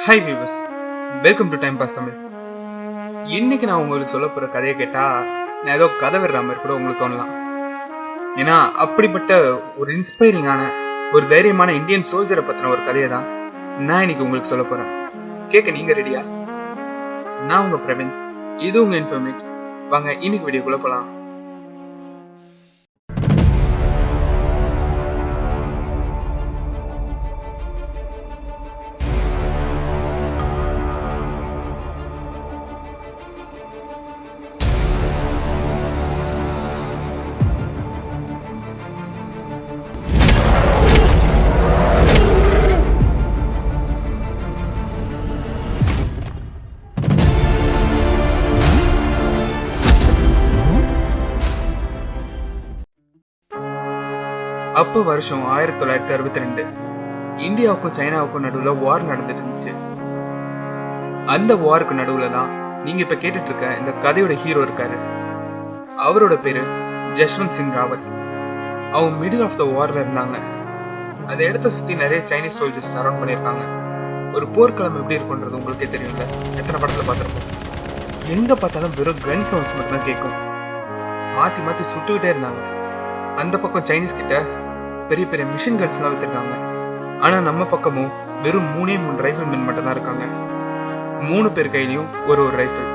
Hi viewers, welcome to time pass Tamil. இன்னைக்கு நான் உங்களுக்கு சொல்ல போகிற கதையை கேட்டால் நான் ஏதோ கதை விடுற மாதிரி கூட உங்களுக்கு தோணலாம். ஏன்னா அப்படிப்பட்ட ஒரு இன்ஸ்பைரிங்கான ஒரு தைரியமான இந்தியன் சோல்ஜரை பற்றின ஒரு கதையை தான் நான் இன்னைக்கு உங்களுக்கு சொல்ல போகிறேன். கேட்க நீங்கள் ரெடியா? நான் உங்கள் பிரவீன், இது உங்கள் இன்ஃபர்மேட். வாங்க இன்னைக்கு வீடியோக்குள்ளே போகலாம். அப்போ வருஷம் 1962. இந்தியாவுக்கும் சைனாவுக்கும் நடுவுல வார் நடந்துட்டு இருந்துச்சு. அந்த வாருக்கு நடுவுல தான் நீங்க இப்ப கேட்டுட்டு இருக்க இந்த கதையோட ஹீரோ இருக்காரு. அவரோட பேரு ஜஸ்வந்த் சிங் ராவத். அவங்க மிடில் ஆஃப் த வார்ல இருந்தாங்க. அந்த இடத்த சுத்தி நிறைய சைனீஸ் சோல்ஜர்ஸ் சரௌண்ட் பண்ணியிருக்காங்க. ஒரு போர்க்களம் எப்படி இருக்குன்றது உங்களுக்கே தெரியும்ல, எத்தனை படத்துல பார்த்திருப்போம். எங்க பார்த்தாலும் வெறும் கன் சவுண்ட்ஸ் மட்டும் தான் கேட்கும். மாத்தி மாத்தி சுட்டுக்கிட்டே இருந்தாங்க. அந்த பக்கம் சைனீஸ் கிட்ட பெரிய பெரிய மிஷின் கன்ஸ் எல்லாம் வச்சிருக்காங்க. ஆனா நம்ம பக்கமும் வெறும் 3 ரைஃபிள்மென் மட்டும் தான் இருக்காங்க. 3 பேர் கையிலயும் ஒரு ரைஃபிள்.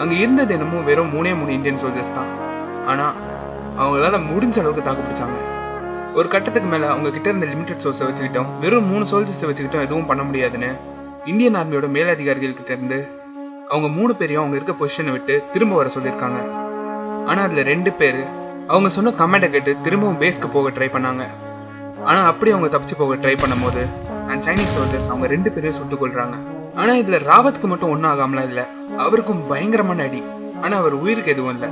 அங்க இருந்தது என்னமோ வெறும் 3 இந்தியன் சோல்ஜர்ஸ் தான். ஆனா அவங்களால முடிஞ்ச அளவுக்கு தாக்கு பிடிச்சாங்க. ஒரு கட்டத்துக்கு மேல அவங்க கிட்ட இருந்த லிமிடெட் சோர்ஸை வச்சுக்கிட்டோம், வெறும் 3 சோல்ஜர்ஸை வச்சுக்கிட்டோம் எதுவும் பண்ண முடியாதுன்னு இந்தியன் ஆர்மியோட மேலதிகாரிகள் கிட்ட இருந்து அவங்க 3 பேரையும் அவங்க இருக்க பொசிஷனை விட்டு திரும்ப வர சொல்லியிருக்காங்க. ஆனா அதுல 2 பேரு அவங்க சொன்ன கமெண்டை கேட்டு திரும்பவும் பேஸ்க்கு போக ட்ரை பண்ணாங்க. ஆனா அப்படி அவங்க தப்பிச்சு போக ட்ரை பண்ணும் போது அந்த சைனீஸ் சோல்ஜர்ஸ் அவங்க 2 பேரையும் சுட்டுக் கொள்றாங்க. ஆனா இதுல ராவத்துக்கு மட்டும் ஒன்னும் ஆகாமலாம் இல்ல, அவருக்கும் பயங்கரமான அடி. ஆனா அவர் உயிருக்கு எதுவும் இல்ல.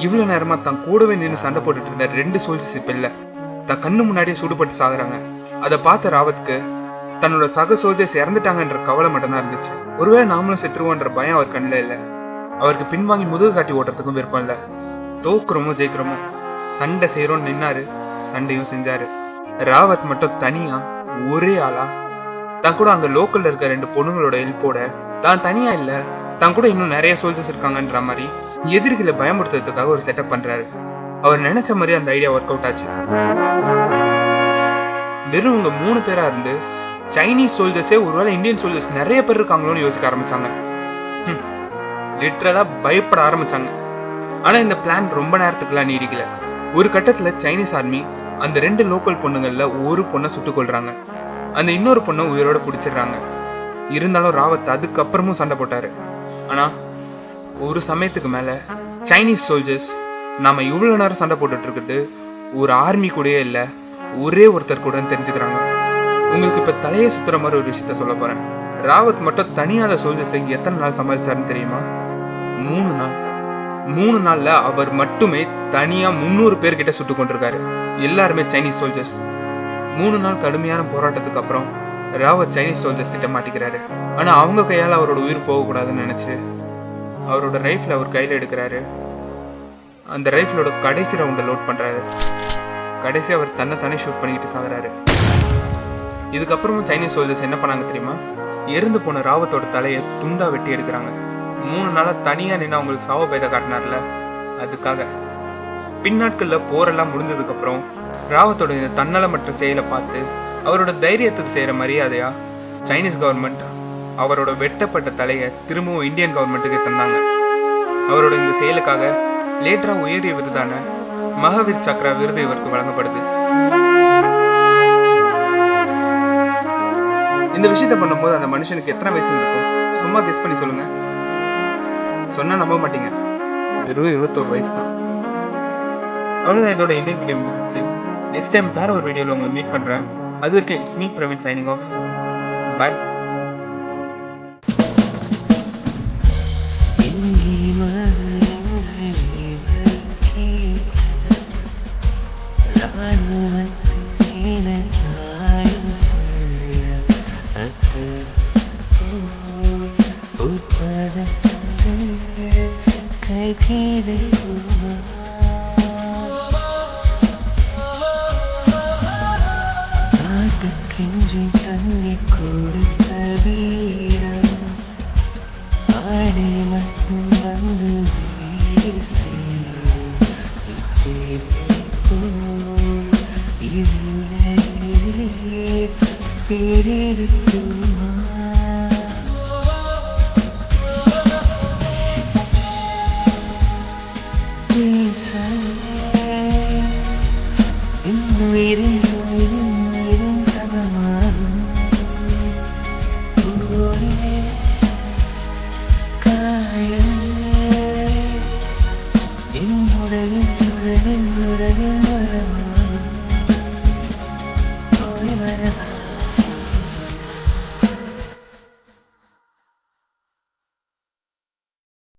இவ்வளவு நேரமா தான் கூடவே நின்று சண்டை போட்டுட்டு இருந்த 2 சோல்ஜர்ஸ் இப்ப இல்ல, தான் கண்ணு முன்னாடியே சுடுபட்டு சாகுறாங்க. அதை பார்த்த ராவத்துக்கு தன்னோட சக சோல்ஜர்ஸ் இறந்துட்டாங்கன்ற கவலை மட்டும்தான் இருந்துச்சு. ஒருவேளை நாமளும் செத்துருவோன்ற பயம் அவர் கண்ணில் இல்ல. அவருக்கு பின்வாங்கி முதுகு காட்டி ஓட்டுறதுக்கும் விருப்பம் இல்ல. தோக்குறோமோ ஜெயிக்கிறோமோ சண்டை செய்யறோம்னு நின்னாரு, சண்டையும் செஞ்சாரு. ராவத் மட்டும் தனியா ஒரே ஆளா தான் கூட அங்க லோக்கல்ல இருக்க 2 பொண்ணுங்களோட ஹெல்ப்போட தான் தனியா இல்ல, தான் கூட இன்னும் நிறைய சோல்ஜர்ஸ் இருக்காங்கன்ற மாதிரி எதிரிகளை பயமுறுத்துறதுக்காக ஒரு செட்டப் பண்றாரு. அவர் நினைச்ச மாதிரி அந்த ஐடியா ஒர்க் அவுட் ஆச்சு. வெறும் இவங்க 3 பேரா இருந்து சைனீஸ் சோல்ஜர்ஸே ஒருவேளை இந்தியன் சோல்ஜர்ஸ் நிறைய பேர் இருக்காங்களோன்னு யோசிக்க ஆரம்பிச்சாங்க. லிட்டரலா பயப்பட ஆரம்பிச்சாங்க. ஆனா இந்த பிளான் ரொம்ப நேரத்துக்குலாம் நீடிக்கல. ஒரு கட்டத்துல சைனீஸ் ஆர்மி அந்த 2 லோக்கல் பொண்ணுங்கள்ல ஒரு பொண்ணை சுட்டுக் கொள்றாங்க. அந்த இன்னொரு பொண்ணை உயிரோட பிடிச்சிடுறாங்க. இருந்தாலும் ராவத் அதுக்கப்புறமும் சண்டை போட்டாரு. ஆனா ஒரு சமயத்துக்கு மேல சைனீஸ் சோல்ஜர்ஸ் நாம இவ்வளவு நேரம் சண்டை போட்டுட்டு இருக்குது ஒரு ஆர்மி கூடயே இல்ல, ஒரே ஒருத்தர் கூட தெரிஞ்சுக்கிறாங்க. உங்களுக்கு இப்ப தலையை சுத்துற மாதிரி ஒரு விஷயத்த சொல்ல போறேன். ராவத் மட்டும் தனியாத சோல்ஜர்ஸை எத்தனை நாள் சமாளிச்சாருன்னு தெரியுமா? 3 நாள். 3 நாள்ல அவர் மட்டுமே தனியா 300 பேர்கிட்ட சுட்டு கொண்டிருக்காரு. எல்லாருமே சைனீஸ் சோல்ஜர்ஸ். 3 நாள் கடுமையான போராட்டத்துக்கு அப்புறம் ராவத் சைனீஸ் சோல்ஜர்ஸ் கிட்ட மாட்டிக்கிறாரு. ஆனா அவங்க கையால அவரோட உயிர் போக கூடாதுன்னு நினைச்சு அவரோட ரைஃபிள் அவர் கையில எடுக்கிறாரு. அந்த ரைஃபிளோட கடைசி ரவுண்ட லோட் பண்றாரு. கடைசி அவர் தன்னை ஷூட் பண்ணிக்கிட்டு சாகுறாரு. இதுக்கப்புறமும் சைனீஸ் சோல்ஜர்ஸ் என்ன பண்ணாங்க தெரியுமா? எரிந்து போன ராவத்தோட தலையை துண்டா வெட்டி எடுக்கிறாங்க. 3 நாளா தனியா நின்று அவங்களுக்கு சாவ பேத காட்டினார்ல, அதுக்காக. பின்னாட்கள்ல போரெல்லாம் முடிஞ்சதுக்கு அப்புறம் ராவத்தோட இந்த தன்னலமற்ற செயலை பார்த்து அவரோட தைரியத்துக்கு செய்யற மரியாதையா சைனீஸ் கவர்மெண்ட் அவரோட வெட்டப்பட்ட தலையை திரும்பவும் இந்தியன் கவர்மெண்ட்டுக்கு தந்தாங்க. அவரோட இந்த செயலுக்காக லேட்டரா உயரிய விருதான மகாவீர் சக்ரா விருது இவருக்கு வழங்கப்படுது. இந்த விஷயத்த பண்ணும்போது அந்த மனுஷனுக்கு எத்தனை வயசு இருக்கும்? சும்மா கெஸ் பண்ணி சொல்லுங்க. சொன்னா நம்ப மாட்டீங்க, வெறும் 21 வயசு தான். அவ்வளவுதான், இதோட இந்தியன் வீடியோ முடிஞ்சிச்சு. நெக்ஸ்ட் டைம் வேற ஒரு வீடியோல உங்களை மீட் பண்றேன். அது வரைக்கும் it's me Praveen signing off. Bye. Kenji தண்ணி கொடுத்த வீரம் ஆடை மட்டும் வந்து பேரிருக்குமா இன்னுயிரின்